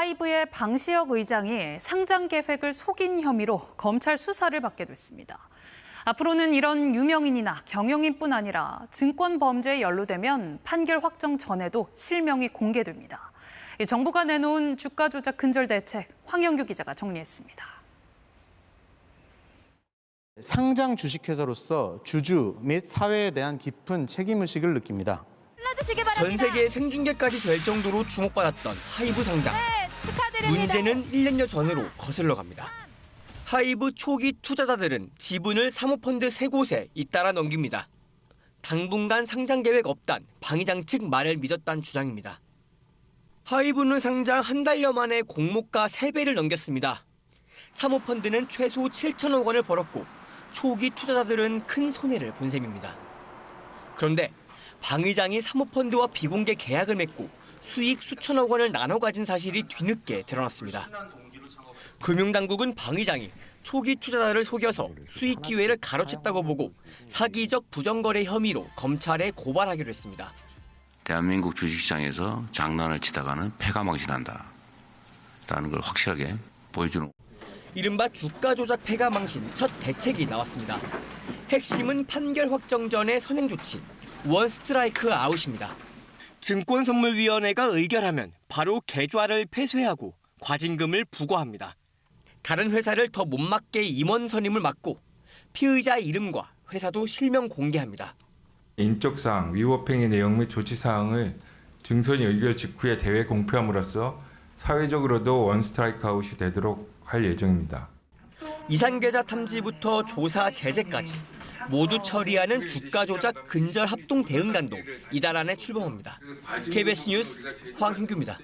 하이브의 방시혁 의장이 상장 계획을 속인 혐의로 검찰 수사를 받게 됐습니다. 앞으로는 이런 유명인이나 경영인뿐 아니라 증권 범죄에 연루되면 판결 확정 전에도 실명이 공개됩니다. 정부가 내놓은 주가 조작 근절 대책 황영규 기자가 정리했습니다. 상장 주식회사로서 주주 및 사회에 대한 깊은 책임의식을 느낍니다. 전 세계 생중계까지 될 정도로 주목받았던 하이브 상장. 문제는 1년여 전으로 거슬러 갑니다. 하이브 초기 투자자들은 지분을 사모펀드 3곳에 잇따라 넘깁니다. 당분간 상장 계획 없단 방 의장 측 말을 믿었다는 주장입니다. 하이브는 상장 한 달여 만에 공모가 3배를 넘겼습니다. 사모펀드는 최소 7천억 원을 벌었고 초기 투자자들은 큰 손해를 본 셈입니다. 그런데 방 의장이 사모펀드와 비공개 계약을 맺고 수익 수천억 원을 나눠 가진 사실이 뒤늦게 드러났습니다. 금융당국은 방 의장이 초기 투자자를 속여서 수익 기회를 가로챘다고 보고 사기적 부정거래 혐의로 검찰에 고발하기로 했습니다. 대한민국 주식시장에서 장난을 치다가는 패가 망신한다. 라는 걸 확실하게 보여주는. 이른바 주가 조작 패가 망신 첫 대책이 나왔습니다. 핵심은 판결 확정 전의 선행 조치, 원 스트라이크 아웃입니다. 증권선물위원회가 의결하면 바로 계좌를 폐쇄하고 과징금을 부과합니다. 다른 회사를 더 못 맡게 임원 선임을 막고 피의자 이름과 회사도 실명 공개합니다. 인적사항, 위법행위 내용 및 조치사항을 증손이 의결 직후에 대외 공표함으로써 사회적으로도 원스트라이크 아웃이 되도록 할 예정입니다. 이산계좌 탐지부터 조사 제재까지 모두 처리하는 주가 조작 근절 합동 대응단도 이달 안에 출범합니다. KBS 뉴스 황hin규입니다.